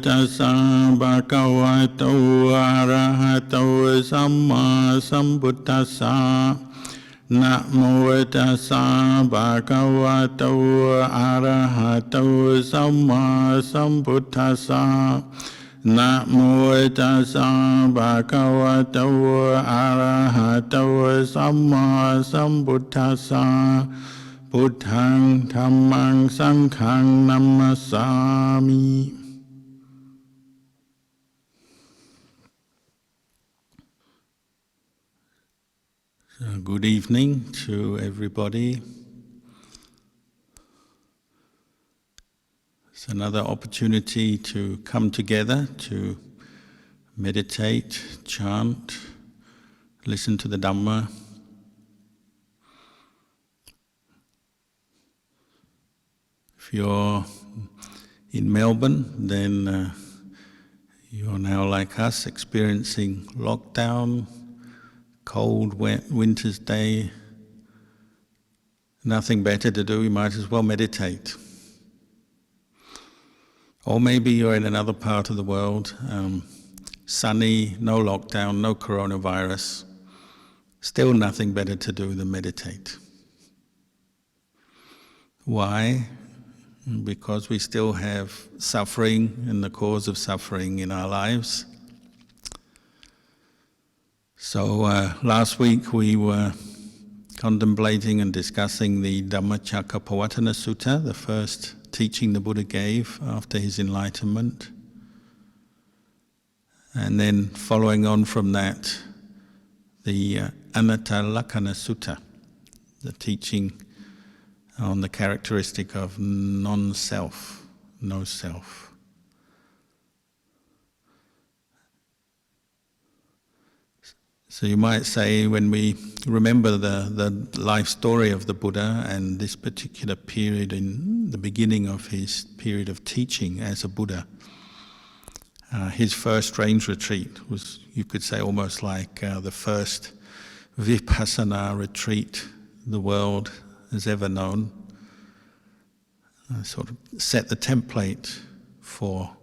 tassa bhagavato arahato samma sambuddhassa. Namo tassa bhagavato arahato samma sambuddhassa. Namo tassa bhagavato arahato samma sambuddhassa. Buddhang dhammang sanghang namasami. So, good evening to everybody. It's another opportunity to come together to meditate, chant, listen to the Dhamma. If you're in Melbourne, then you're now like us, experiencing lockdown, cold, wet, winter's day. Nothing better to do, you might as well meditate. Or maybe you're in another part of the world, sunny, no lockdown, no coronavirus. Still nothing better to do than meditate. Why? Because we still have suffering and the cause of suffering in our lives. So last week we were contemplating and discussing the Dhammacakkappavattana Sutta, the first teaching the Buddha gave after his enlightenment. And then following on from that, the Anattalakkana Sutta, the teaching on the characteristic of non-self, no self. So you might say, when we remember the life story of the Buddha and this particular period in the beginning of his period of teaching as a Buddha, his first range retreat was, you could say, almost like the first vipassana retreat the world has ever known. Sort of set the template for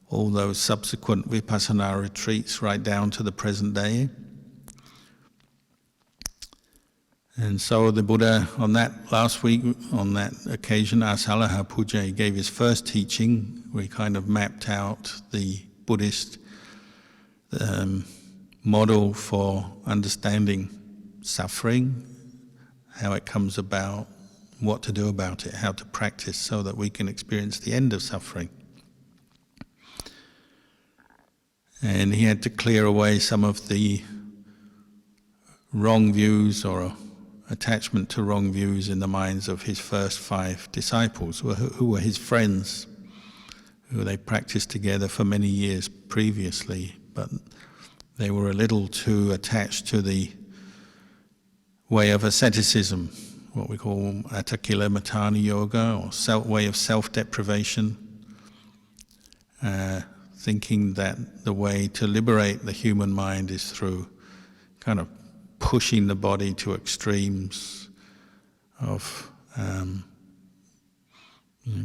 all those subsequent vipassana retreats right down to the present day. And so the Buddha, on that last week, on that occasion, Asalaha Puja, he gave his first teaching. We kind of mapped out the Buddhist model for understanding suffering, how it comes about, what to do about it, how to practice so that we can experience the end of suffering. And he had to clear away some of the wrong views or attachment to wrong views in the minds of his first 5 disciples, who were his friends, who they practiced together for many years previously, but they were a little too attached to the way of asceticism, what we call Atthakila yoga, or way of self-deprivation, thinking that the way to liberate the human mind is through kind of pushing the body to extremes of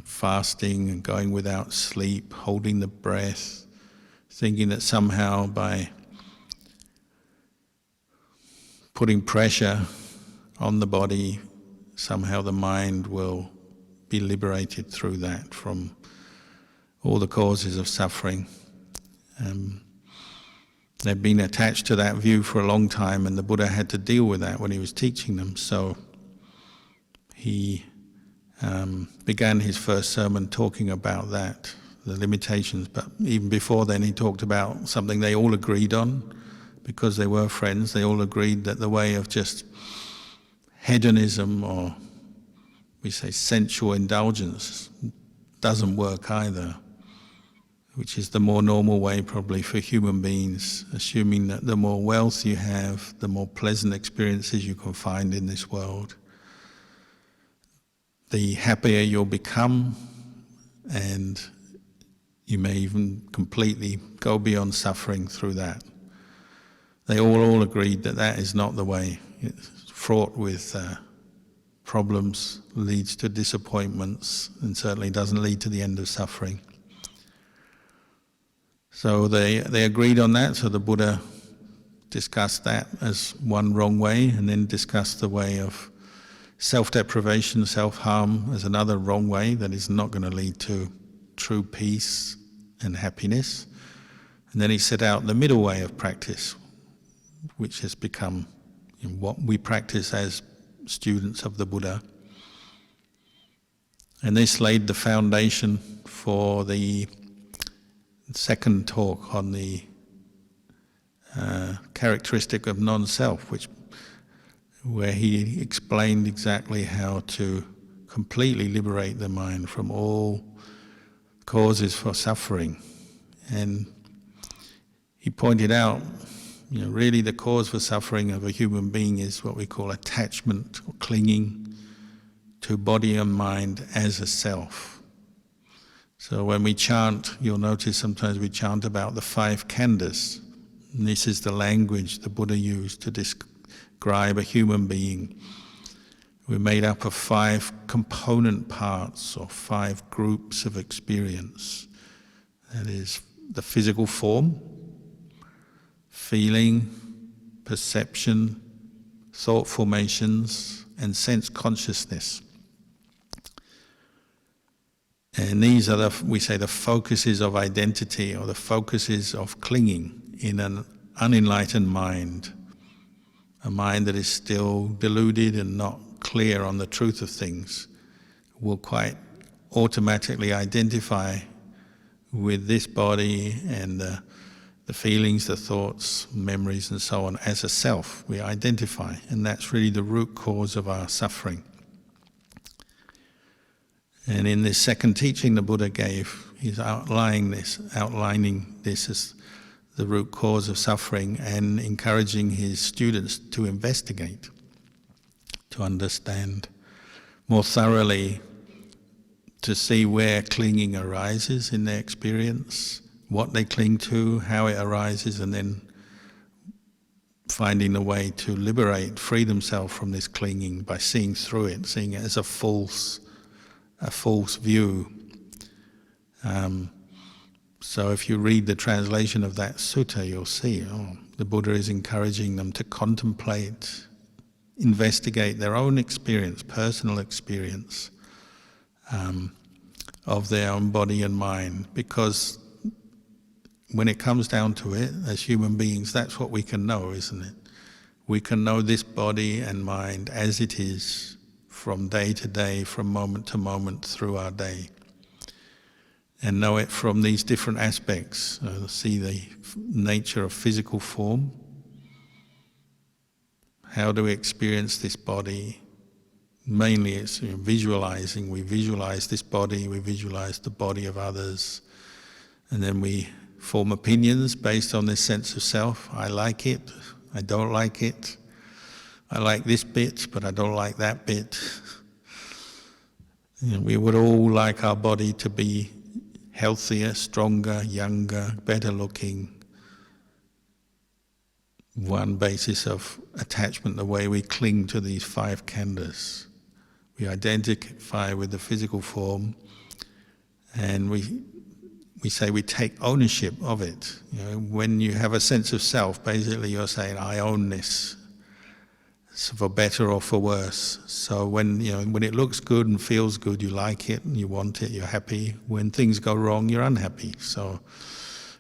fasting and going without sleep, holding the breath, thinking that somehow by putting pressure on the body, somehow the mind will be liberated through that from all the causes of suffering. They've been attached to that view for a long time, and the Buddha had to deal with that when he was teaching them. So he began his first sermon talking about that, the limitations. But even before then, he talked about something they all agreed on, because they were friends. They all agreed that the way of just hedonism, or we say sensual indulgence, doesn't work either, which is the more normal way probably for human beings, assuming that the more wealth you have, the more pleasant experiences you can find in this world, the happier you'll become, and you may even completely go beyond suffering through that. They all agreed that that is not the way. It's fraught with problems, leads to disappointments, and certainly doesn't lead to the end of suffering. So they agreed on that, so the Buddha discussed that as one wrong way, and then discussed the way of self-deprivation, self-harm as another wrong way that is not going to lead to true peace and happiness. And then he set out the middle way of practice, which has become what we practice as students of the Buddha. And this laid the foundation for the second talk on the characteristic of non-self, where he explained exactly how to completely liberate the mind from all causes for suffering. And he pointed out, really the cause for suffering of a human being is what we call attachment or clinging to body and mind as a self. So when we chant, you'll notice sometimes we chant about the 5 khandhas. And this is the language the Buddha used to describe a human being. We're made up of 5 component parts or 5 groups of experience. That is the physical form, feeling, perception, thought formations, and sense consciousness. And these are we say the focuses of identity, or the focuses of clinging in an unenlightened mind, a mind that is still deluded and not clear on the truth of things, will quite automatically identify with this body and the feelings, the thoughts, memories and so on as a self. We identify, and that's really the root cause of our suffering. And in this second teaching the Buddha gave, he's outlining this as the root cause of suffering and encouraging his students to investigate, to understand more thoroughly, to see where clinging arises in their experience, what they cling to, how it arises, and then finding a way to liberate, free themselves from this clinging by seeing through it, seeing it as a false view. So if you read the translation of that sutta, you'll see the Buddha is encouraging them to contemplate, investigate their own experience, personal experience of their own body and mind, because when it comes down to it, as human beings, that's what we can know, isn't it? We can know this body and mind as it is from day to day, from moment to moment through our day, and know it from these different aspects. See the nature of physical form. How do we experience this body? Mainly it's visualizing. We visualize this body, we visualize the body of others, and then we form opinions based on this sense of self. I like it, I don't like it. I like this bit, but I don't like that bit. We would all like our body to be healthier, stronger, younger, better looking. One basis of attachment, the way we cling to these 5 khandhas. We identify with the physical form, and we say we take ownership of it. When you have a sense of self, basically you're saying, I own this, for better or for worse. So when it looks good and feels good, you like it and you want it, you're happy. When things go wrong, you're unhappy. So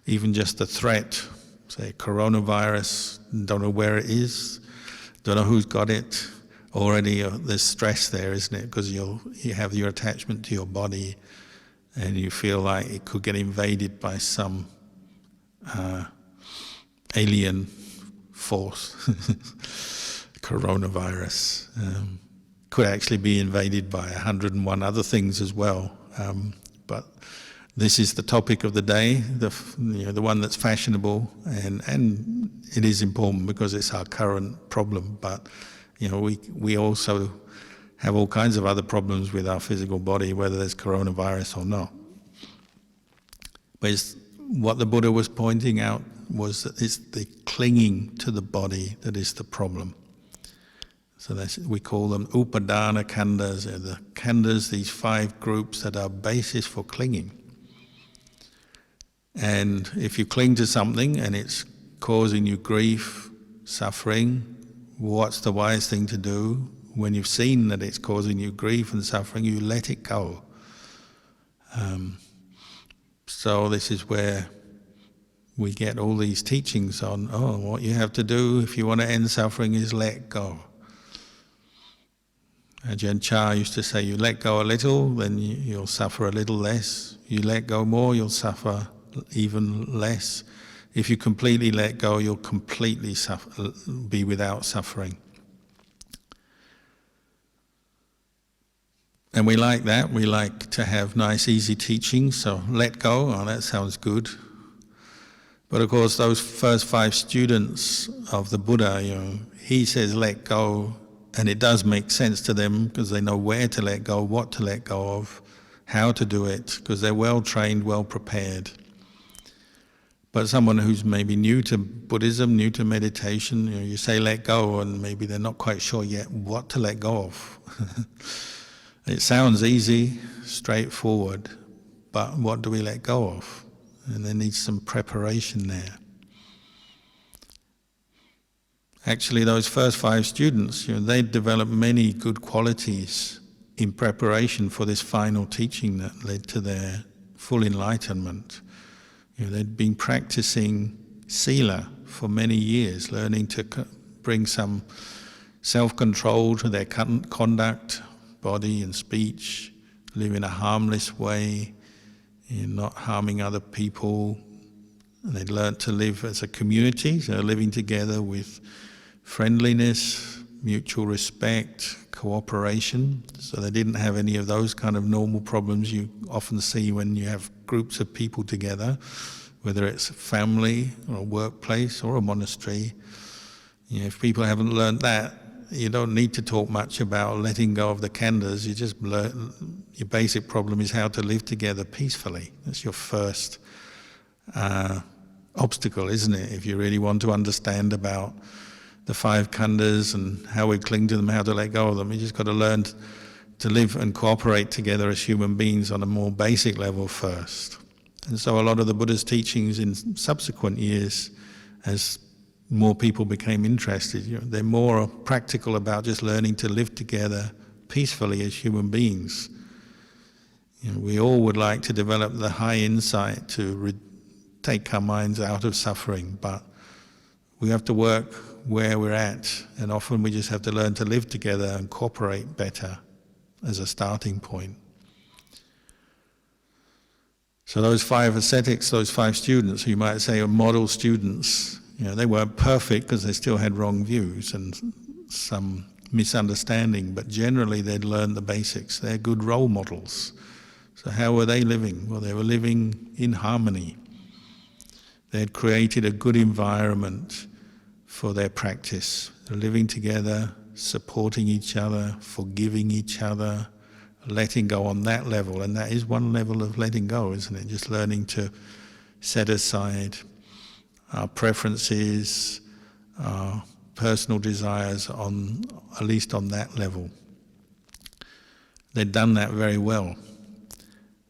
even just the threat, say coronavirus, don't know where it is, don't know who's got it, already there's stress there, isn't it? Because you have your attachment to your body, and you feel like it could get invaded by some alien force. Coronavirus could actually be invaded by 101 other things as well. But this is the topic of the day, the one that's fashionable, and it is important because it's our current problem. But we also have all kinds of other problems with our physical body, whether there's coronavirus or not. But what the Buddha was pointing out was that it's the clinging to the body that is the problem. So we call them upadana khandhas, the khandhas, these 5 groups that are basis for clinging. And if you cling to something and it's causing you grief, suffering, what's the wise thing to do? When you've seen that it's causing you grief and suffering, you let it go. So this is where we get all these teachings on, what you have to do if you want to end suffering is let go. Ajahn Chah used to say, you let go a little, then you'll suffer a little less. You let go more, you'll suffer even less. If you completely let go, you'll completely be without suffering. And we like that. We like to have nice, easy teachings. So let go, that sounds good. But of course, those first 5 students of the Buddha, he says let go, and it does make sense to them because they know where to let go, what to let go of, how to do it, because they're well trained, well prepared. But someone who's maybe new to Buddhism, new to meditation, you say let go, and maybe they're not quite sure yet what to let go of. It sounds easy, straightforward, but what do we let go of? And there needs some preparation there. Actually, those first 5 students, they developed many good qualities in preparation for this final teaching that led to their full enlightenment. They'd been practicing sila for many years, learning to bring some self-control to their conduct, body and speech, live in a harmless way, not harming other people. And they'd learned to live as a community, so living together with friendliness, mutual respect, cooperation. So they didn't have any of those kind of normal problems you often see when you have groups of people together, whether it's a family or a workplace or a monastery. If people haven't learned that, you don't need to talk much about letting go of the khandhas. You just learn, your basic problem is how to live together peacefully. That's your first obstacle, isn't it? If you really want to understand about the 5 khandhas and how we cling to them, how to let go of them, you just got to learn to live and cooperate together as human beings on a more basic level first. And so a lot of the Buddha's teachings in subsequent years, as more people became interested, they're more practical about just learning to live together peacefully as human beings. We all would like to develop the high insight to take our minds out of suffering, but we have to work where we're at, and often we just have to learn to live together and cooperate better as a starting point. So those 5 ascetics, those 5 students, who you might say are model students, they weren't perfect because they still had wrong views and some misunderstanding, but generally they'd learned the basics. They're good role models. So how were they living? Well, they were living in harmony. They had created a good environment for their practice. They're living together, supporting each other, forgiving each other, letting go on that level. And that is one level of letting go, isn't it? Just learning to set aside our preferences, our personal desires, at least on that level. They'd done that very well.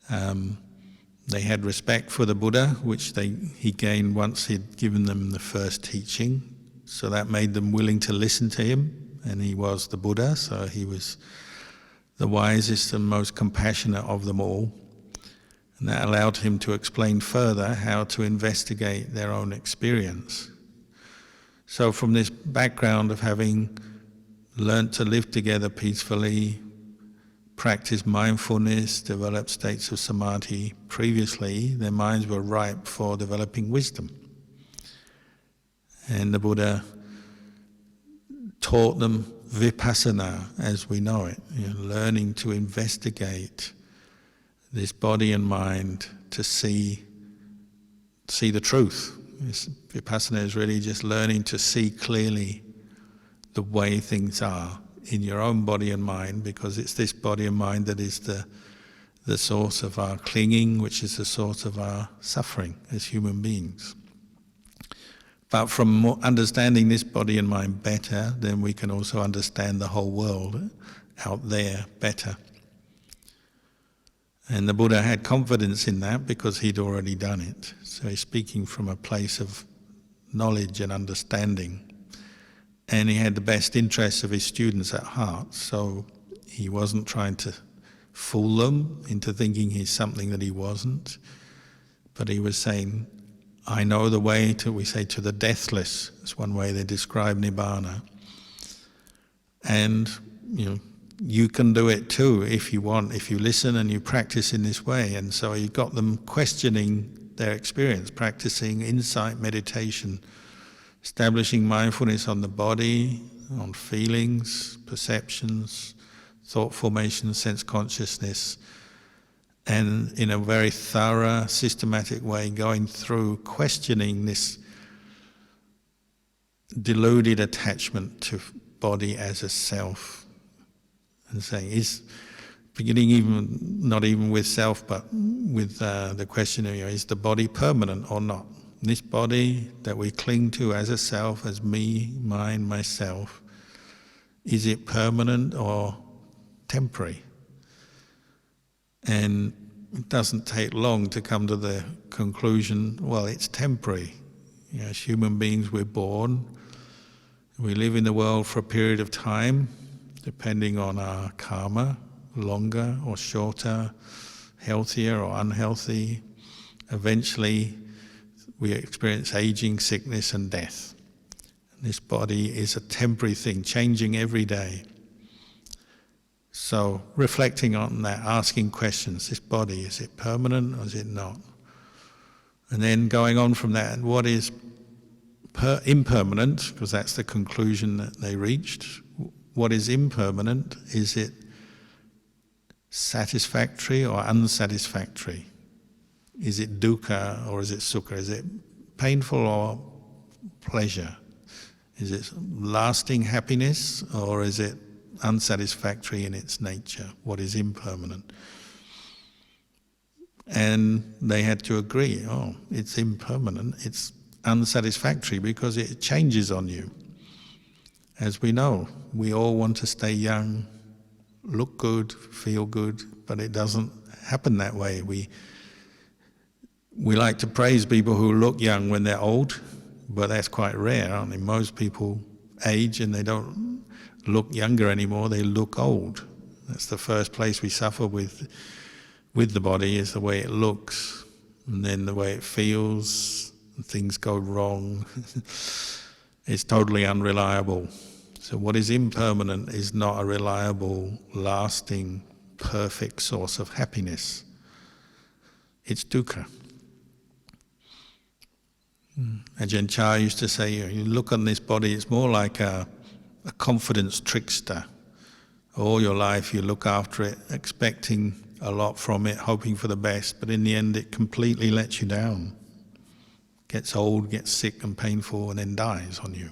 They had respect for the Buddha, which he gained once he'd given them the first teaching. So that made them willing to listen to him, and he was the Buddha, so he was the wisest and most compassionate of them all. And that allowed him to explain further how to investigate their own experience. So from this background of having learnt to live together peacefully, practice mindfulness, develop states of samadhi, previously their minds were ripe for developing wisdom. And the Buddha taught them vipassana as we know it, learning to investigate this body and mind to see the truth. Vipassana is really just learning to see clearly the way things are in your own body and mind, because it's this body and mind that is the source of our clinging, which is the source of our suffering as human beings. But from understanding this body and mind better, then we can also understand the whole world out there better. And the Buddha had confidence in that because he'd already done it. So he's speaking from a place of knowledge and understanding. And he had the best interests of his students at heart, so he wasn't trying to fool them into thinking he's something that he wasn't. But he was saying, I know the way to, we say, to the deathless. That's one way they describe Nibbana. And, you can do it too if you want, if you listen and you practice in this way. And so he got them questioning their experience, practicing insight meditation, establishing mindfulness on the body, on feelings, perceptions, thought formation, sense consciousness, and in a very thorough, systematic way going through questioning this deluded attachment to body as a self, and saying, is beginning even not even with self, but with the question of, is the body permanent or not? This body that we cling to as a self, as me, mine, myself, is it permanent or temporary? And it doesn't take long to come to the conclusion, well, it's temporary. As human beings, we're born, we live in the world for a period of time, depending on our karma, longer or shorter, healthier or unhealthy. Eventually, we experience aging, sickness, and death. This body is a temporary thing, changing every day. So, reflecting on that, asking questions, this body, is it permanent or is it not? And then going on from that, what is impermanent, because that's the conclusion that they reached. What is impermanent? Is it satisfactory or unsatisfactory? Is it dukkha or is it sukha? Is it painful or pleasure? Is it lasting happiness or is it unsatisfactory in its nature? What is impermanent? And they had to agree, it's impermanent, it's unsatisfactory because it changes on you. As we know, we all want to stay young, look good, feel good, but it doesn't happen that way. We like to praise people who look young when they're old, but that's quite rare, aren't they? Most people age and they don't look younger anymore, they look old. That's the first place we suffer with the body, is the way it looks, and then the way it feels, things go wrong. It's totally unreliable. So what is impermanent is not a reliable, lasting, perfect source of happiness. It's dukkha. Ajahn Chah used to say, you look on this body, it's more like a confidence trickster. All your life you look after it, expecting a lot from it, hoping for the best, but in the end it completely lets you down. Gets old, gets sick and painful, and then dies on you.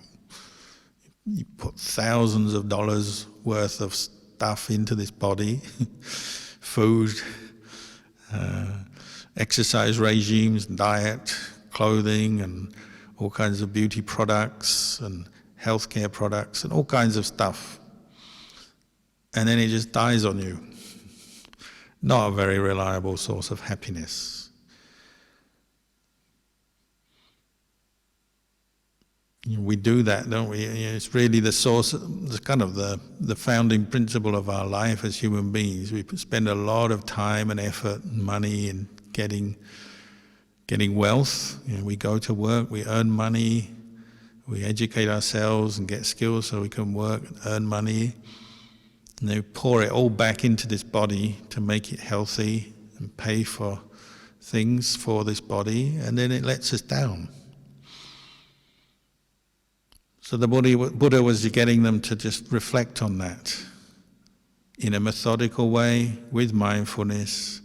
You put thousands of dollars worth of stuff into this body, food, exercise regimes, diet, clothing, and all kinds of beauty products and healthcare products and all kinds of stuff. And then it just dies on you. Not a very reliable source of happiness. We do that, don't we? It's really the source, it's kind of the founding principle of our life as human beings. We spend a lot of time and effort and money in getting wealth. We go to work, we earn money, we educate ourselves and get skills so we can work and earn money. And they pour it all back into this body to make it healthy and pay for things for this body, and then it lets us down. So the Buddha was getting them to just reflect on that in a methodical way, with mindfulness,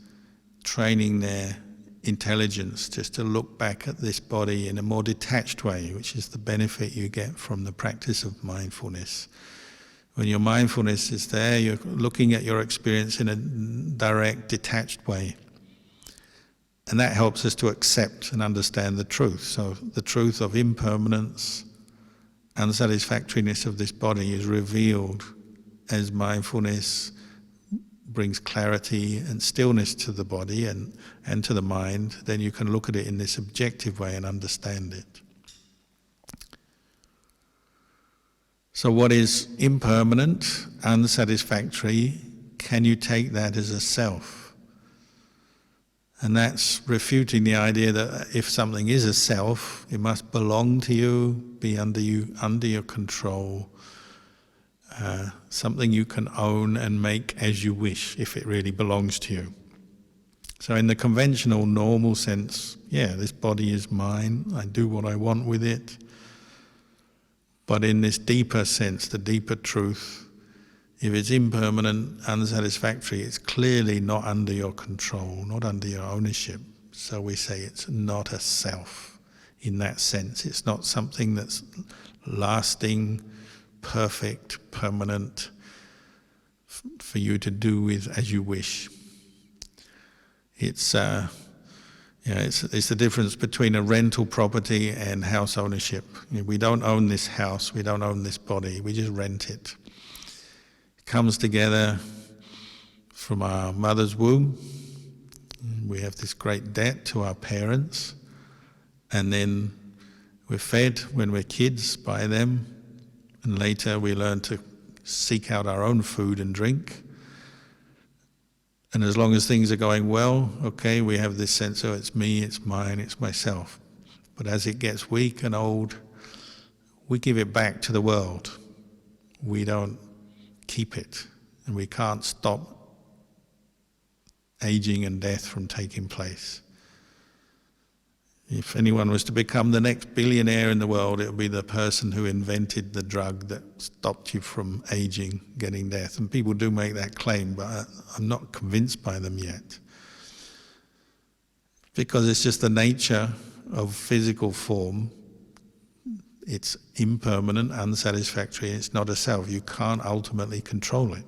training their intelligence just to look back at this body in a more detached way, which is the benefit you get from the practice of mindfulness. When your mindfulness is there, you're looking at your experience in a direct, detached way. And that helps us to accept and understand the truth. So the truth of impermanence, unsatisfactoriness of this body is revealed as mindfulness brings clarity and stillness to the body and to the mind, then you can look at it in this objective way and understand it. So what is impermanent, unsatisfactory, can you take that as a self? And that's refuting the idea that if something is a self, it must belong to you, be under your control, something you can own and make as you wish if it really belongs to you. So in the conventional, normal sense, yeah, this body is mine, I do what I want with it. But in this deeper sense, the deeper truth, if it's impermanent, unsatisfactory, it's clearly not under your control, not under your ownership. So we say it's not a self in that sense. It's not something that's lasting, perfect, permanent, for you to do with as you wish. It's the difference between a rental property and house ownership. We don't own this house, we don't own this body, we just rent it. It comes together from our mother's womb. We have this great debt to our parents, and then we're fed when we're kids by them, and later we learn to seek out our own food and drink. And as long as things are going well, okay, we have this sense, oh, it's me, it's mine, it's myself. But as it gets weak and old, we give it back to the world. We don't keep it. And we can't stop aging and death from taking place. If anyone was to become the next billionaire in the world, it would be the person who invented the drug that stopped you from aging, getting death. And people do make that claim, but I'm not convinced by them yet. Because it's just the nature of physical form. It's impermanent, unsatisfactory, it's not a self. You can't ultimately control it.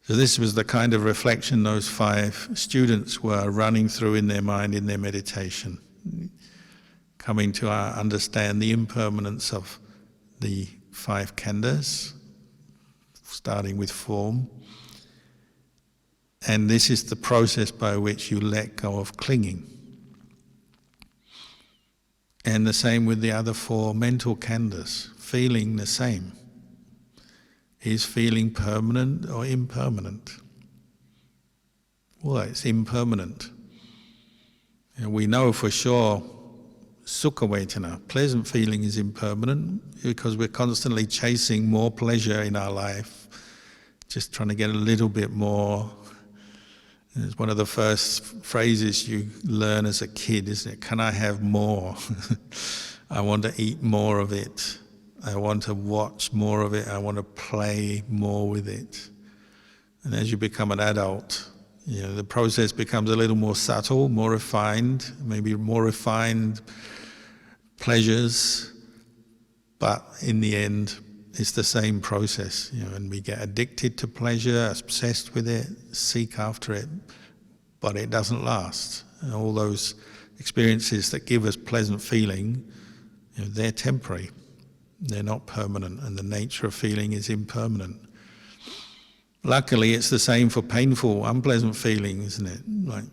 So this was the kind of reflection those 5 students were running through in their mind in their meditation, coming to understand the impermanence of the 5 khandhas, starting with form. And this is the process by which you let go of clinging. And the same with the other 4 mental khandhas, feeling the same. Is feeling permanent or impermanent? Well, it's impermanent. And we know for sure sukha vedana, pleasant feeling, is impermanent because we're constantly chasing more pleasure in our life, just trying to get a little bit more. It's one of the first phrases you learn as a kid, isn't it? Can I have more? I want to eat more of it. I want to watch more of it, I want to play more with it. And as you become an adult, the process becomes a little more subtle, more refined, maybe more refined pleasures, but in the end, it's the same process, and we get addicted to pleasure, obsessed with it, seek after it, but it doesn't last. And all those experiences that give us pleasant feeling, they're temporary. They're not permanent, and the nature of feeling is impermanent. Luckily, it's the same for painful, unpleasant feeling, isn't it? Like,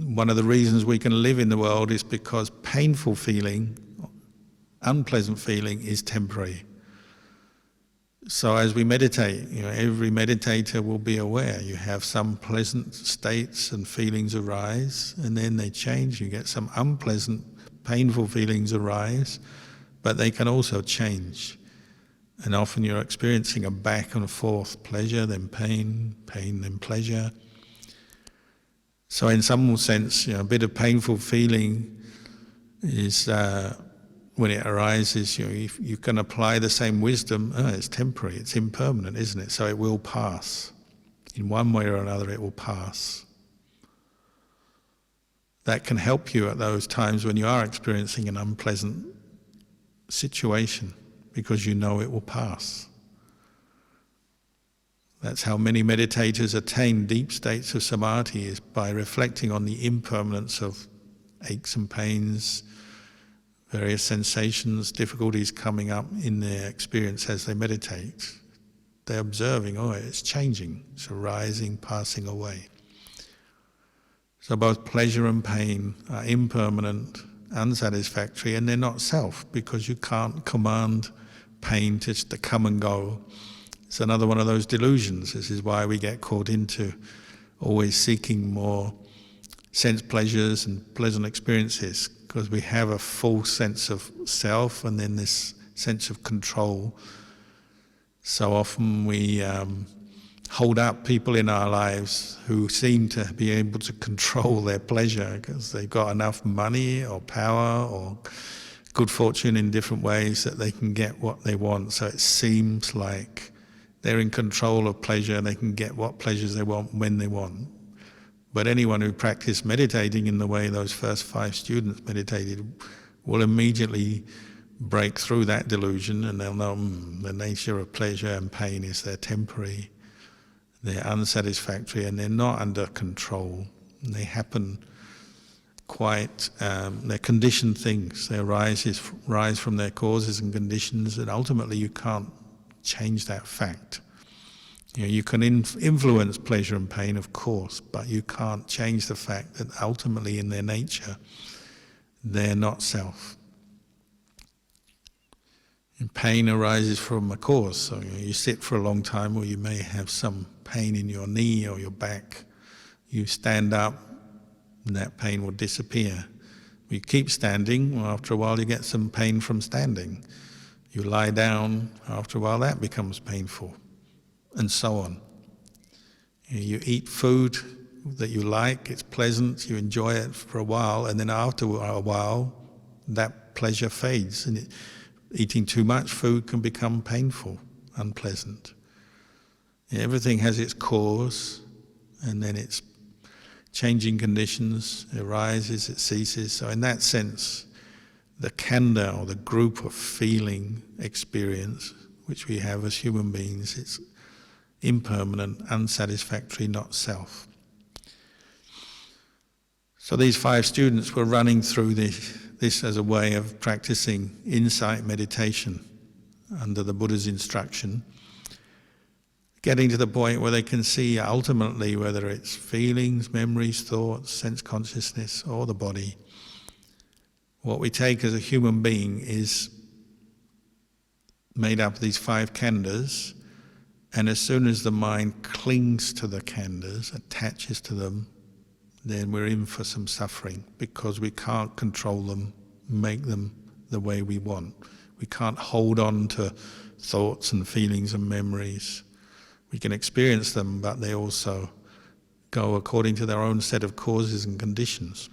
one of the reasons we can live in the world is because painful feeling, unpleasant feeling, is temporary. So as we meditate, every meditator will be aware you have some pleasant states and feelings arise, and then they change. You get some unpleasant, painful feelings arise, but they can also change. And often you're experiencing a back and forth, pleasure, then pain, pain, then pleasure. So in some sense, a bit of painful feeling is, when it arises, you can apply the same wisdom. It's temporary, it's impermanent, isn't it? So it will pass. In one way or another, it will pass. That can help you at those times when you are experiencing an unpleasant situation, because you know it will pass. That's how many meditators attain deep states of samadhi, is by reflecting on the impermanence of aches and pains, various sensations, difficulties coming up in their experience as they meditate. They're observing, oh, it's changing, it's arising, passing away. So both pleasure and pain are impermanent, unsatisfactory, and they're not self, because you can't command pain just to come and go. It's another one of those delusions. This is why we get caught into always seeking more sense pleasures and pleasant experiences, because we have a full sense of self and then this sense of control. So often we hold up people in our lives who seem to be able to control their pleasure because they've got enough money or power or good fortune in different ways that they can get what they want. So it seems like they're in control of pleasure and they can get what pleasures they want when they want. But anyone who practiced meditating in the way those first 5 students meditated will immediately break through that delusion, and they'll know the nature of pleasure and pain is they're temporary, they're unsatisfactory, and they're not under control. And they happen quite, they're conditioned things. They rise from their causes and conditions, and ultimately you can't change that fact. You know, you can influence pleasure and pain, of course, but you can't change the fact that ultimately in their nature, they're not self. And pain arises from a cause. So you sit for a long time, or you may have some pain in your knee or your back. You stand up, and that pain will disappear. You keep standing, well, after a while you get some pain from standing. You lie down, after a while that becomes painful, and so on. You eat food that you like, it's pleasant, you enjoy it for a while, and then after a while that pleasure fades, and eating too much food can become painful, unpleasant. Everything has its cause, and then it's changing conditions, it arises, it ceases. So in that sense, the khandha, or the group of feeling experience, which we have as human beings, it's impermanent, unsatisfactory, not self. So these 5 students were running through this as a way of practicing insight meditation under the Buddha's instruction, getting to the point where they can see ultimately whether it's feelings, memories, thoughts, sense consciousness, or the body. What we take as a human being is made up of these 5 khandhas, and as soon as the mind clings to the khandhas, attaches to them, then we're in for some suffering, because we can't control them, make them the way we want. We can't hold on to thoughts and feelings and memories. We can experience them, but they also go according to their own set of causes and conditions.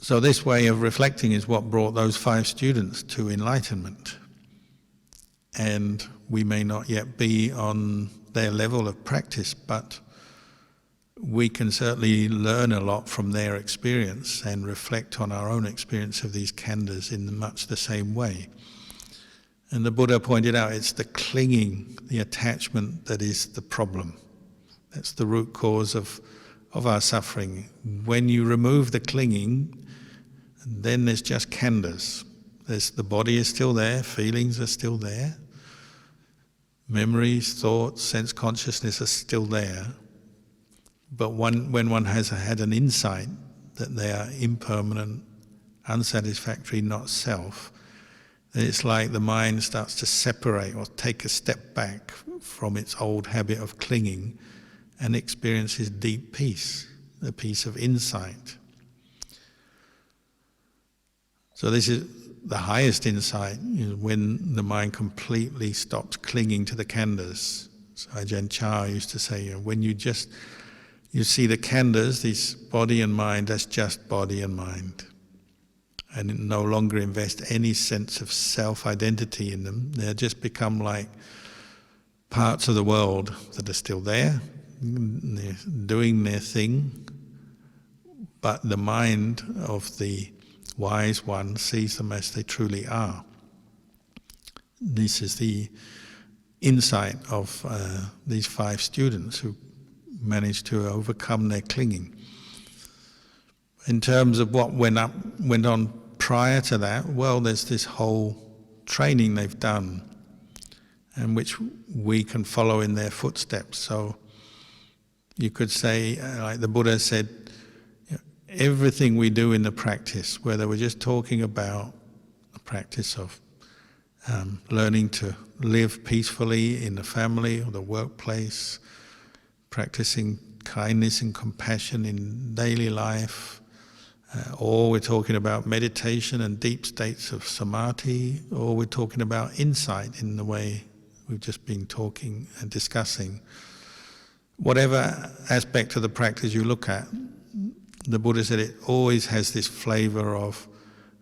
So this way of reflecting is what brought those 5 students to enlightenment. And we may not yet be on their level of practice, but we can certainly learn a lot from their experience and reflect on our own experience of these khandhas in much the same way. And the Buddha pointed out it's the clinging, the attachment that is the problem. That's the root cause of our suffering. When you remove the clinging, then there's just khandhas. The body is still there, feelings are still there, memories, thoughts, sense consciousness are still there. But when one has had an insight that they are impermanent, unsatisfactory, not self, then it's like the mind starts to separate or take a step back from its old habit of clinging and experiences deep peace, the peace of insight. So this is the highest insight, when the mind completely stops clinging to the khandhas. So Ajahn Chah used to say, when you see the khandhas, this body and mind, that's just body and mind. And no longer invest any sense of self-identity in them. They just become like parts of the world that are still there, they're doing their thing, but the mind of the wise one sees them as they truly are. This is the insight of these 5 students who managed to overcome their clinging. In terms of what went on prior to that, well, there's this whole training they've done. and which we can follow in their footsteps. So you could say, like the Buddha said, everything we do in the practice, whether we're just talking about the practice of learning to live peacefully in the family or the workplace, practicing kindness and compassion in daily life, or we're talking about meditation and deep states of samadhi, or we're talking about insight in the way we've just been talking and discussing. Whatever aspect of the practice you look at, the Buddha said it always has this flavour of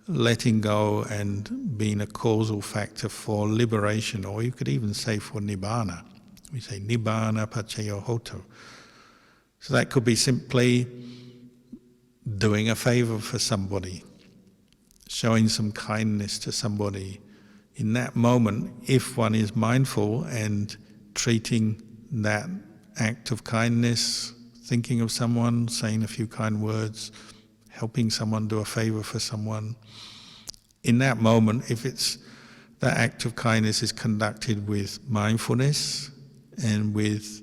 letting go and being a causal factor for liberation, or you could even say for nibbana. We say nibbana paccaya hoto. So that could be simply doing a favour for somebody, showing some kindness to somebody. In that moment, if one is mindful and treating that act of kindness, thinking of someone, saying a few kind words, helping someone do a favour for someone, in that moment, if it's that act of kindness is conducted with mindfulness and with,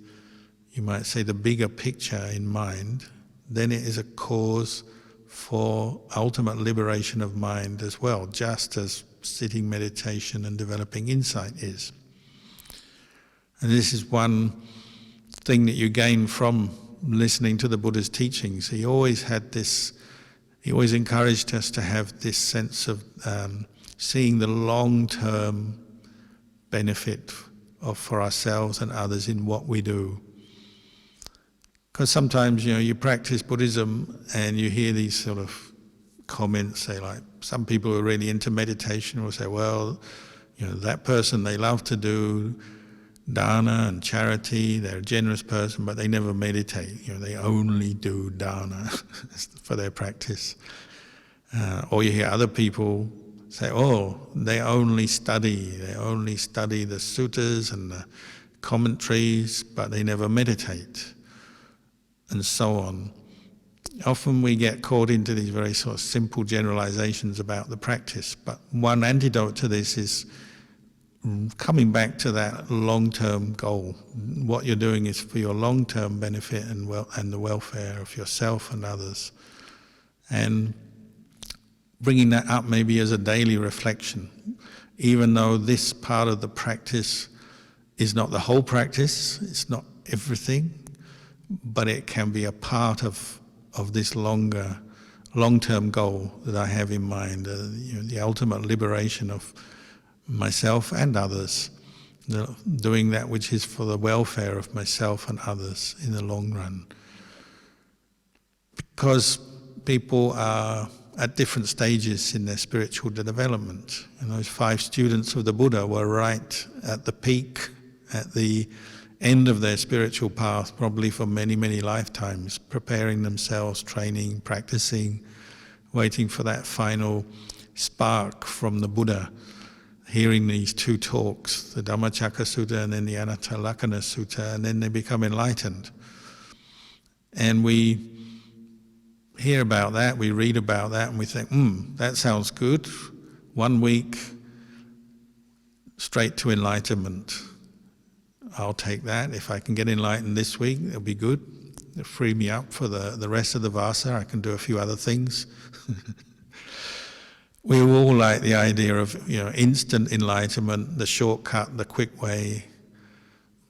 you might say, the bigger picture in mind, then it is a cause for ultimate liberation of mind as well, just as sitting meditation and developing insight is. And this is one thing that you gain from listening to the Buddha's teachings. He always encouraged us to have this sense of seeing the long-term benefit for ourselves and others in what we do. Because sometimes, you practice Buddhism and you hear these sort of comments, say like, some people who are really into meditation will say, well, that person, they love to do dana and charity, they're a generous person, but they never meditate. They only do dana for their practice. Or you hear other people say, oh, they only study the suttas and the commentaries, but they never meditate, and so on. Often we get caught into these very sort of simple generalizations about the practice, but one antidote to this is coming back to that long-term goal. What you're doing is for your long-term benefit and the welfare of yourself and others. And bringing that up maybe as a daily reflection, even though this part of the practice is not the whole practice, it's not everything, but it can be a part of this long-term goal that I have in mind, the ultimate liberation of myself and others, doing that which is for the welfare of myself and others in the long run. Because people are at different stages in their spiritual development. And those 5 students of the Buddha were right at the peak, at the end of their spiritual path, probably for many, many lifetimes, preparing themselves, training, practicing, waiting for that final spark from the Buddha, hearing these 2 talks, the Dhammacakka Sutta and then the Anattalakkana Sutta, and then they become enlightened. And we hear about that, we read about that, and we think, that sounds good. 1 week, straight to enlightenment. I'll take that. If I can get enlightened this week, it'll be good. It'll free me up for the rest of the vasa. I can do a few other things. We all like the idea of instant enlightenment, the shortcut, the quick way.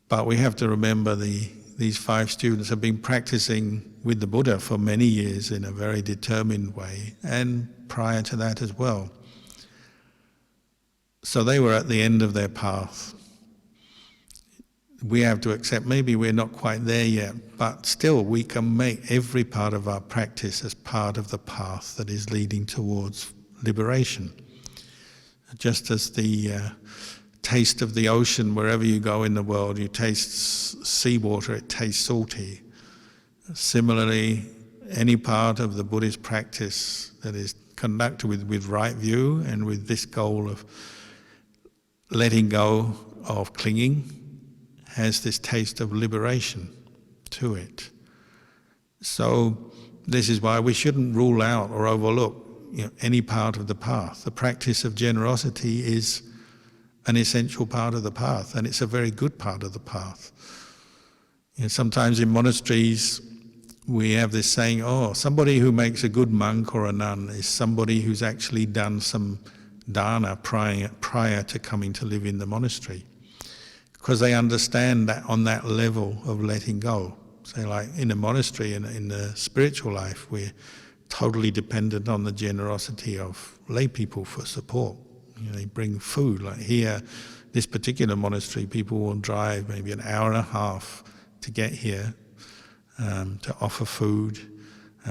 But we have to remember these 5 students have been practicing with the Buddha for many years in a very determined way, and prior to that as well. So they were at the end of their path. We have to accept maybe we're not quite there yet, but still we can make every part of our practice as part of the path that is leading towards liberation. Just as the taste of the ocean, wherever you go in the world, you taste seawater, it tastes salty. Similarly, any part of the Buddhist practice that is conducted with right view and with this goal of letting go of clinging has this taste of liberation to it. So this is why we shouldn't rule out or overlook any part of the path. The practice of generosity is an essential part of the path, and it's a very good part of the path. Sometimes in monasteries we have this saying, oh, somebody who makes a good monk or a nun is somebody who's actually done some dana prior to coming to live in the monastery, because they understand that on that level of letting go. So like in a monastery, in the spiritual life, we're totally dependent on the generosity of lay people for support. They bring food. Like here, this particular monastery, people will drive maybe an hour and a half to get here to offer food,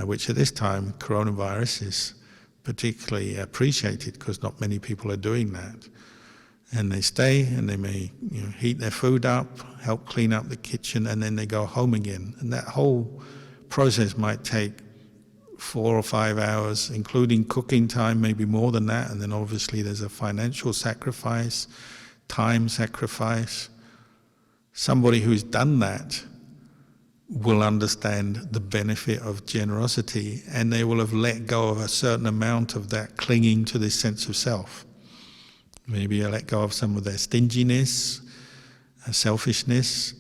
which at this time, coronavirus, is particularly appreciated because not many people are doing that. And they stay and they may heat their food up, help clean up the kitchen, and then they go home again. And that whole process might take 4 or 5 hours, including cooking time, maybe more than that. And then obviously there's a financial sacrifice, time sacrifice. Somebody who's done that will understand the benefit of generosity, and they will have let go of a certain amount of that clinging to this sense of self. Maybe they let go of some of their stinginess, selfishness.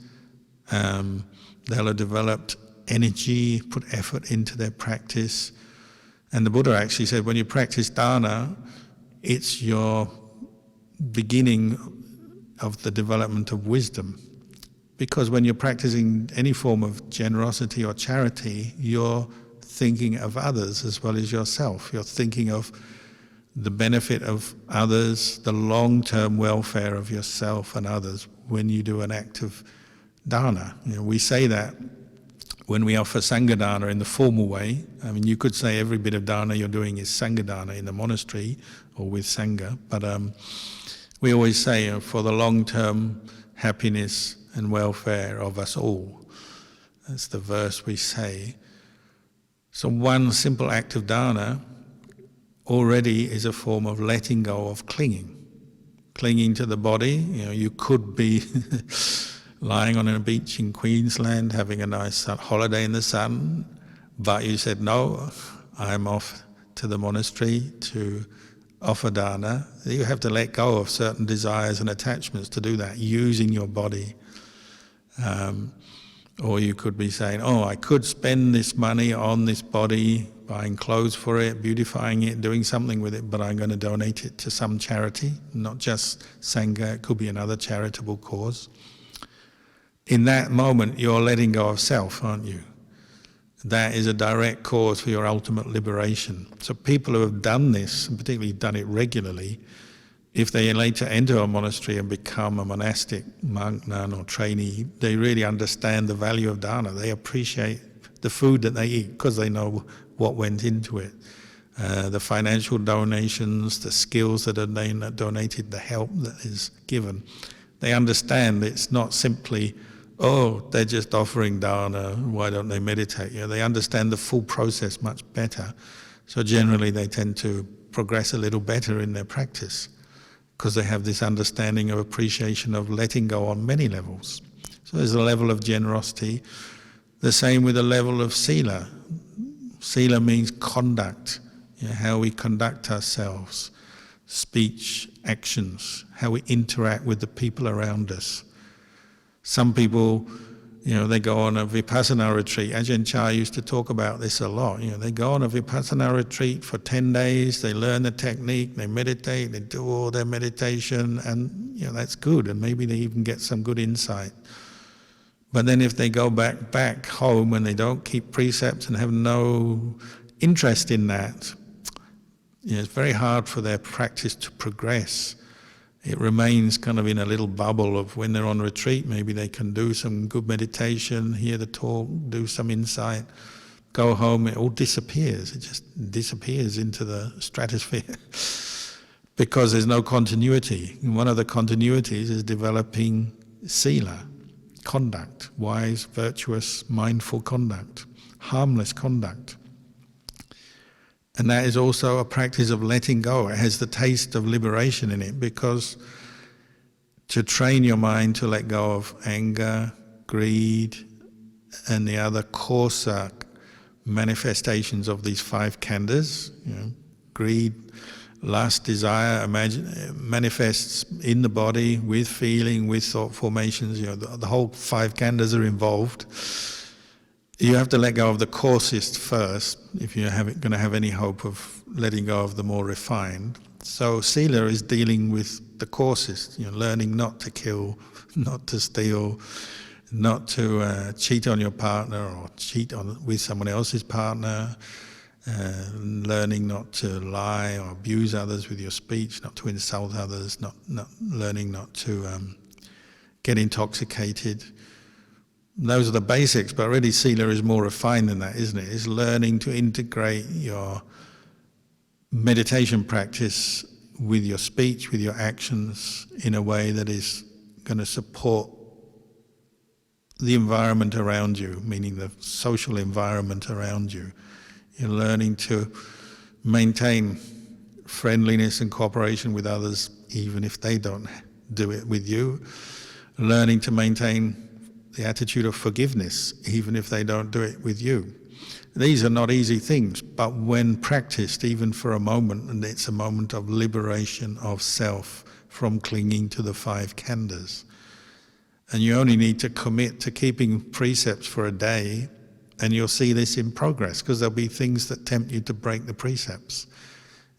They'll have developed energy, put effort into their practice. And the Buddha actually said, when you practice dana, it's your beginning of the development of wisdom. Because when you're practicing any form of generosity or charity, you're thinking of others as well as yourself. You're thinking of the benefit of others, the long-term welfare of yourself and others when you do an act of dana. We say that when we offer sangha dana in the formal way. I mean, you could say every bit of dana you're doing is sangha dana in the monastery or with sangha, but we always say for the long-term happiness and welfare of us all. That's the verse we say. So one simple act of dana already is a form of letting go of clinging to the body. You could be lying on a beach in Queensland having a nice holiday in the sun, but you said, no, I'm off to the monastery to offer dana. You have to let go of certain desires and attachments to do that, using your body. Or you could be saying, oh, I could spend this money on this body, buying clothes for it, beautifying it, doing something with it, but I'm going to donate it to some charity, not just sangha, it could be another charitable cause. In that moment, you're letting go of self, aren't you? That is a direct cause for your ultimate liberation. So people who have done this, and particularly done it regularly, if they later enter a monastery and become a monastic monk, nun or trainee, they really understand the value of dana. They appreciate the food that they eat because they know what went into it. The financial donations, the skills that are donated, the help that is given. They understand it's not simply, oh, they're just offering dana, why don't they meditate? They understand the full process much better. So generally they tend to progress a little better in their practice, because they have this understanding of appreciation of letting go on many levels. So there's a level of generosity. The same with a level of sila. Sila means conduct, how we conduct ourselves, speech, actions, how we interact with the people around us. Some people, they go on a vipassana retreat. Ajahn Chah used to talk about this a lot. They go on a vipassana retreat for 10 days, they learn the technique, they meditate, they do all their meditation, and that's good, and maybe they even get some good insight. But then if they go back home and they don't keep precepts and have no interest in that, it's very hard for their practice to progress. It remains kind of in a little bubble of when they're on retreat, maybe they can do some good meditation, hear the talk, do some insight, go home, it all disappears. It just disappears into the stratosphere because there's no continuity. And one of the continuities is developing sila, conduct, wise, virtuous, mindful conduct, harmless conduct. And that is also a practice of letting go. It has the taste of liberation in it, because to train your mind to let go of anger, greed, and the other coarser manifestations of these 5 khandhas, greed, lust, desire, manifests in the body with feeling, with thought formations. The whole 5 khandhas are involved. You have to let go of the coarsest first if you're going to have any hope of letting go of the more refined. So sila is dealing with the coarsest, learning not to kill, not to steal, not to cheat on your partner or cheat with someone else's partner, learning not to lie or abuse others with your speech, not to insult others, not learning not to get intoxicated. Those are the basics, but really sila is more refined than that, isn't it? It's learning to integrate your meditation practice with your speech, with your actions, in a way that is going to support the environment around you, meaning the social environment around you. You're learning to maintain friendliness and cooperation with others, even if they don't do it with you. Learning to maintain the attitude of forgiveness, even if they don't do it with you. These are not easy things, but when practiced, even for a moment, and it's a moment of liberation of self from clinging to the 5 khandhas. And you only need to commit to keeping precepts for a day, and you'll see this in progress, because there'll be things that tempt you to break the precepts.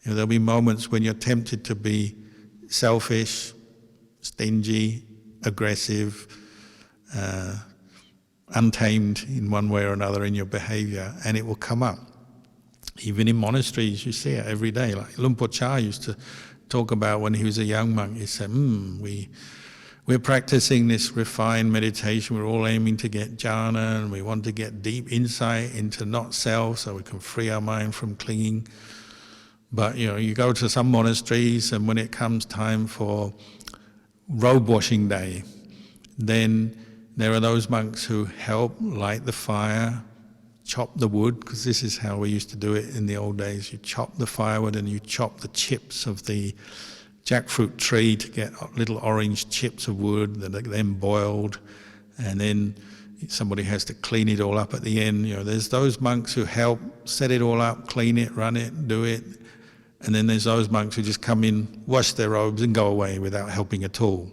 There'll be moments when you're tempted to be selfish, stingy, aggressive, untamed in one way or another in your behavior, and it will come up. Even in monasteries, you see it every day. Like Luang Por Chah used to talk about when he was a young monk. He said, we're practicing this refined meditation. We're all aiming to get jhana, and we want to get deep insight into not self, so we can free our mind from clinging. But you go to some monasteries, and when it comes time for robe washing day, then there are those monks who help light the fire, chop the wood, because this is how we used to do it in the old days. You chop the firewood and you chop the chips of the jackfruit tree to get little orange chips of wood that are then boiled, and then somebody has to clean it all up at the end. There's those monks who help set it all up, clean it, run it, do it, and then there's those monks who just come in, wash their robes and go away without helping at all.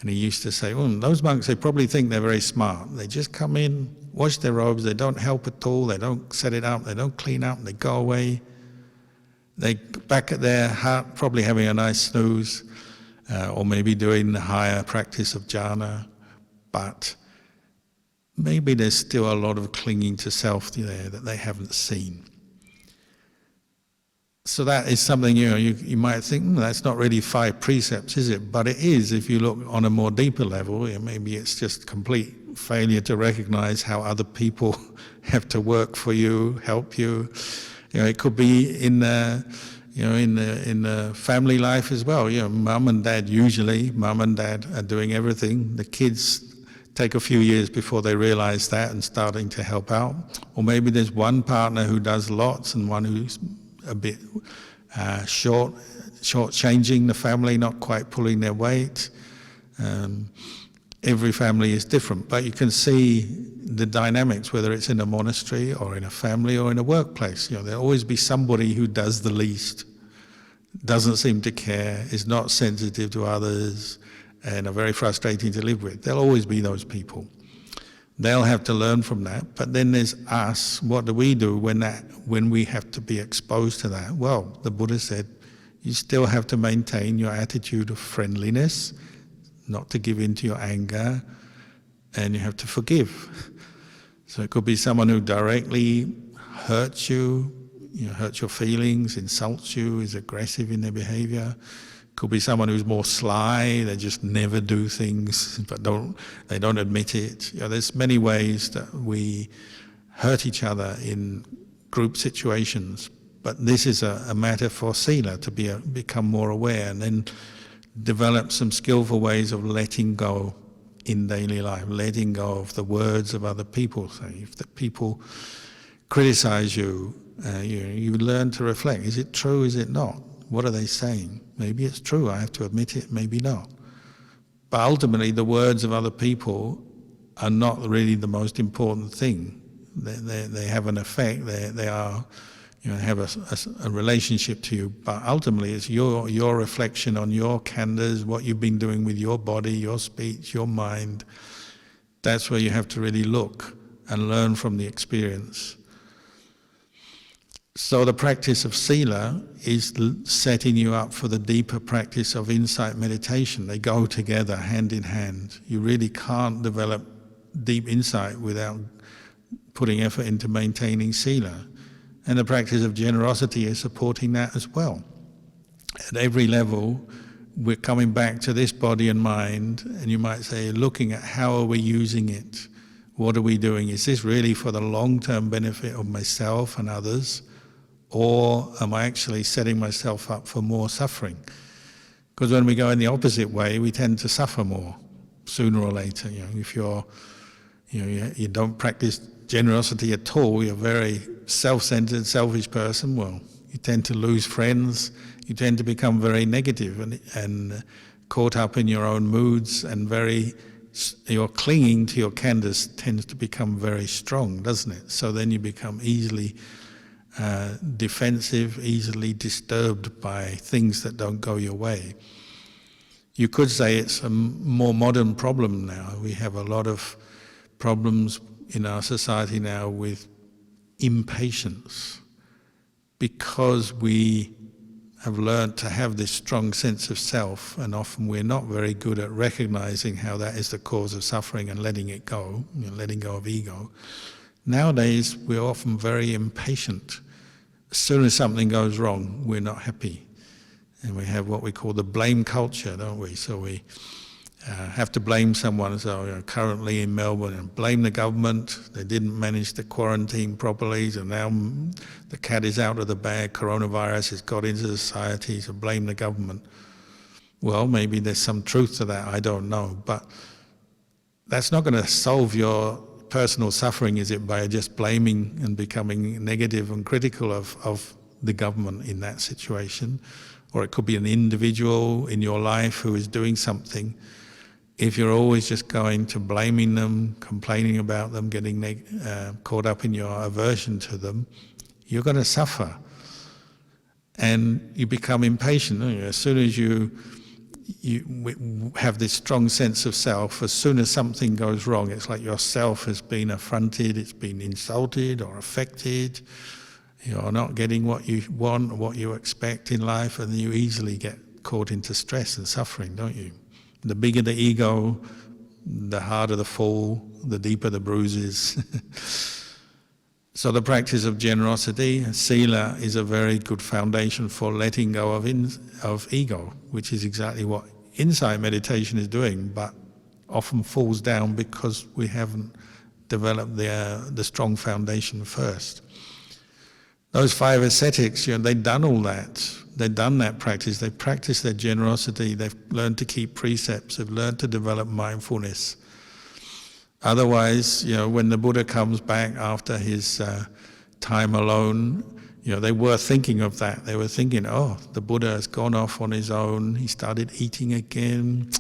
And he used to say, those monks, they probably think they're very smart. They just come in, wash their robes, they don't help at all, they don't set it up, they don't clean up, they go away. They back at their hut, probably having a nice snooze, or maybe doing the higher practice of jhana. But maybe there's still a lot of clinging to self there that they haven't seen. So that is something, you might think, that's not really 5 precepts, is it? But it is, if you look on a more deeper level. Maybe it's just complete failure to recognize how other people have to work for you, help you. It could be in the family life as well. Mum and dad are doing everything. The kids take a few years before they realize that and starting to help out. Or maybe there's one partner who does lots and one who's a bit short-changing the family, not quite pulling their weight. Every family is different, but you can see the dynamics, whether it's in a monastery or in a family or in a workplace. There'll always be somebody who does the least, doesn't seem to care, is not sensitive to others, and are very frustrating to live with. There'll always be those people. They'll have to learn from that. But then there's us. What do we do when we have to be exposed to that? Well, the Buddha said, you still have to maintain your attitude of friendliness, not to give in to your anger, and you have to forgive. So it could be someone who directly hurts you, hurts your feelings, insults you, is aggressive in their behavior. Could be someone who's more sly, they just never do things, but they don't admit it. There's many ways that we hurt each other in group situations, but this is a matter for sila, to become more aware and then develop some skillful ways of letting go in daily life, letting go of the words of other people. So if the people criticize you, you learn to reflect. Is it true, is it not? What are they saying? Maybe it's true, I have to admit it, maybe not. But ultimately, the words of other people are not really the most important thing. They have an effect. They are, have a relationship to you, but ultimately it's your reflection on your khandhas, what you've been doing with your body, your speech, your mind. That's where you have to really look and learn from the experience. So the practice of sila is setting you up for the deeper practice of insight meditation. They go together, hand in hand. You really can't develop deep insight without putting effort into maintaining sila. And the practice of generosity is supporting that as well. At every level, we're coming back to this body and mind, and you might say, looking at how are we using it? What are we doing? Is this really for the long-term benefit of myself and others? Or am I actually setting myself up for more suffering? Because when we go in the opposite way, we tend to suffer more, sooner or later. If you don't practice generosity at all, you're a very self-centered, selfish person, well, you tend to lose friends, you tend to become very negative and caught up in your own moods, and your clinging to your khandhas tends to become very strong, doesn't it? So then you become easily defensive, easily disturbed by things that don't go your way. You could say it's a more modern problem now. We have a lot of problems in our society now with impatience, because we have learned to have this strong sense of self, and often we're not very good at recognizing how that is the cause of suffering and letting it go, letting go of ego. Nowadays, we're often very impatient. As soon as something goes wrong, we're not happy. And we have what we call the blame culture, don't we? So we have to blame someone. So currently in Melbourne, blame the government. They didn't manage the quarantine properly, so now the cat is out of the bag. Coronavirus has got into society, so blame the government. Well, maybe there's some truth to that, I don't know. But that's not going to solve your personal suffering, is it, by just blaming and becoming negative and critical of the government in that situation? Or it could be an individual in your life who is doing something. If you're always just going to blaming them, complaining about them, getting caught up in your aversion to them, you're going to suffer. And you become impatient. As soon as you have this strong sense of self, as soon as something goes wrong, it's like your self has been affronted, it's been insulted or affected. You're not getting what you want, what you expect in life, and you easily get caught into stress and suffering, don't you? The bigger the ego, the harder the fall, the deeper the bruises. So the practice of generosity, sila, is a very good foundation for letting go of ego, which is exactly what insight meditation is doing, but often falls down because we haven't developed the strong foundation first. Those 5 ascetics, they've done all that. They've done that practice. They've practiced their generosity. They've learned to keep precepts. They've learned to develop mindfulness. Otherwise, when the Buddha comes back after his time alone, they were thinking of that. They were thinking, oh, the Buddha has gone off on his own. He started eating again.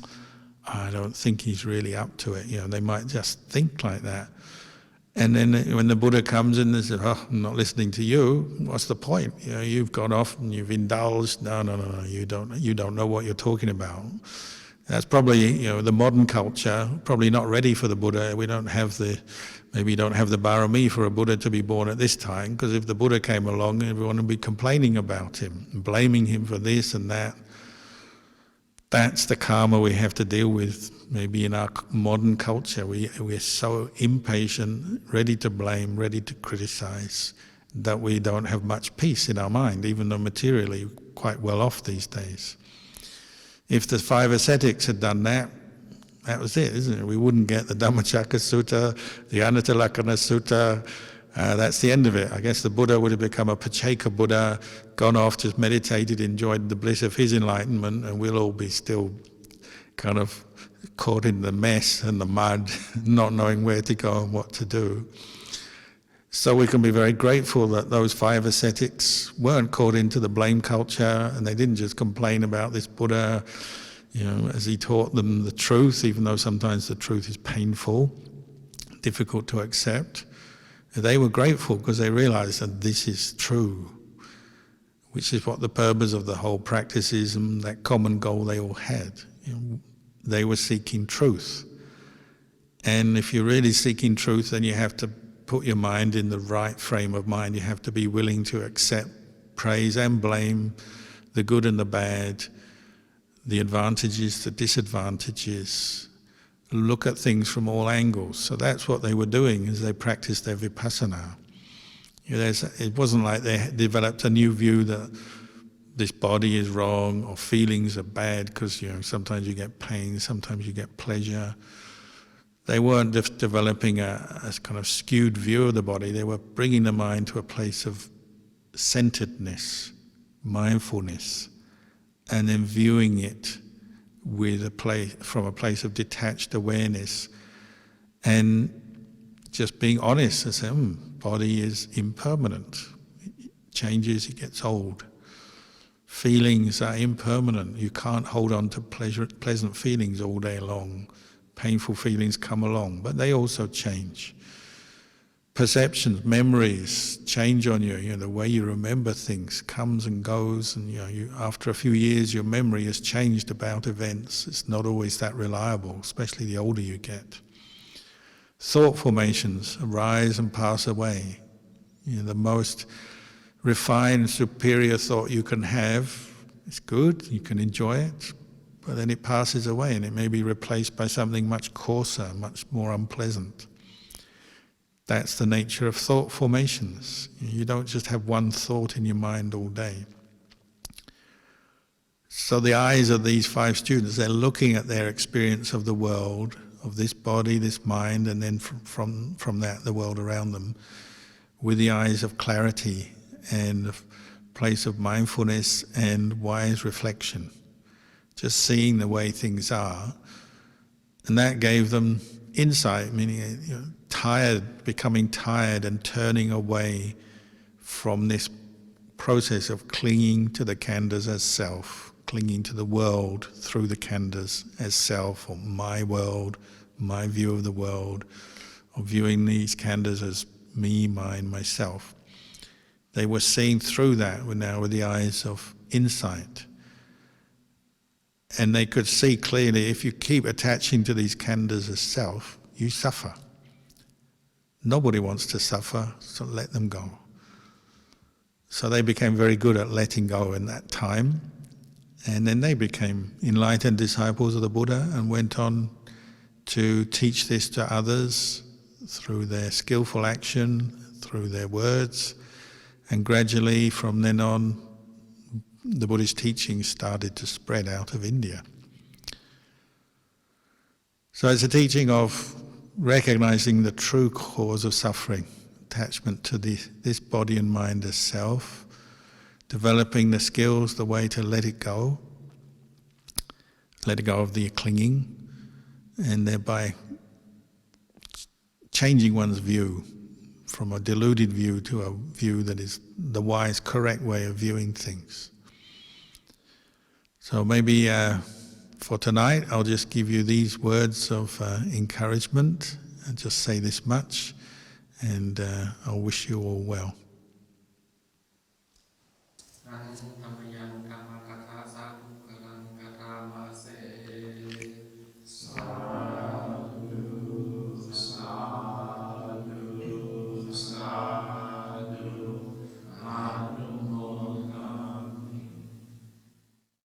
I don't think he's really up to it. They might just think like that. And then when the Buddha comes in, they say, oh, I'm not listening to you. What's the point? You've gone off and you've indulged. No, you don't know what you're talking about. That's probably, the modern culture, probably not ready for the Buddha. We don't have the barami for a Buddha to be born at this time, because if the Buddha came along, everyone would be complaining about him, and blaming him for this and that. That's the karma we have to deal with. Maybe in our modern culture, we're so impatient, ready to blame, ready to criticize, that we don't have much peace in our mind, even though materially we're quite well off these days. If the 5 ascetics had done that, that was it, isn't it? We wouldn't get the Dhammacakka Sutta, the Anattalakkhana Sutta. That's the end of it. I guess the Buddha would have become a Pacceka Buddha, gone off, just meditated, enjoyed the bliss of his enlightenment, and we'll all be still kind of caught in the mess and the mud, not knowing where to go and what to do. So we can be very grateful that those 5 ascetics weren't caught into the blame culture, and they didn't just complain about this Buddha, as he taught them the truth, even though sometimes the truth is painful, difficult to accept. They were grateful because they realized that this is true. which is what the purpose of the whole practice is, and that common goal they all had. They were seeking truth. And if you're really seeking truth, then you have to put your mind in the right frame of mind. You have to be willing to accept praise and blame, the good and the bad, the advantages, the disadvantages. Look at things from all angles. So that's what they were doing as they practiced their vipassana. It wasn't like they developed a new view that this body is wrong or feelings are bad because sometimes you get pain, sometimes you get pleasure. They weren't just developing a kind of skewed view of the body. They were bringing the mind to a place of centeredness, mindfulness, and then viewing it with from a place of detached awareness, and just being honest and saying, body is impermanent. It changes, it gets old. Feelings are impermanent. You can't hold on to pleasant feelings all day long. Painful feelings come along, but they also change. Perceptions, memories change on you. The way you remember things comes and goes, and after a few years, your memory has changed about events. It's not always that reliable, especially the older you get. Thought formations arise and pass away. The most refined, superior thought you can have is good, you can enjoy it, but then it passes away and it may be replaced by something much coarser, much more unpleasant. That's the nature of thought formations. You don't just have one thought in your mind all day. So the eyes of these 5 students, they're looking at their experience of the world, of this body, this mind, and then from that, the world around them, with the eyes of clarity and a place of mindfulness and wise reflection. Just seeing the way things are. And that gave them insight, meaning becoming tired and turning away from this process of clinging to the khandhas as self, clinging to the world through the khandhas as self, or my world, my view of the world, or viewing these khandhas as me, mine, myself. They were seeing through that now with the eyes of insight. And they could see clearly, if you keep attaching to these khandhas as self, you suffer. Nobody wants to suffer, so let them go. So they became very good at letting go in that time. And then they became enlightened disciples of the Buddha and went on to teach this to others through their skillful action, through their words. And gradually, from then on, the Buddhist teachings started to spread out of India. So it's a teaching of recognizing the true cause of suffering, attachment to this body and mind as self, developing the skills, the way to let it go of the clinging, and thereby changing one's view from a deluded view to a view that is the wise, correct way of viewing things. So maybe for tonight, I'll just give you these words of encouragement and just say this much, and I'll wish you all well.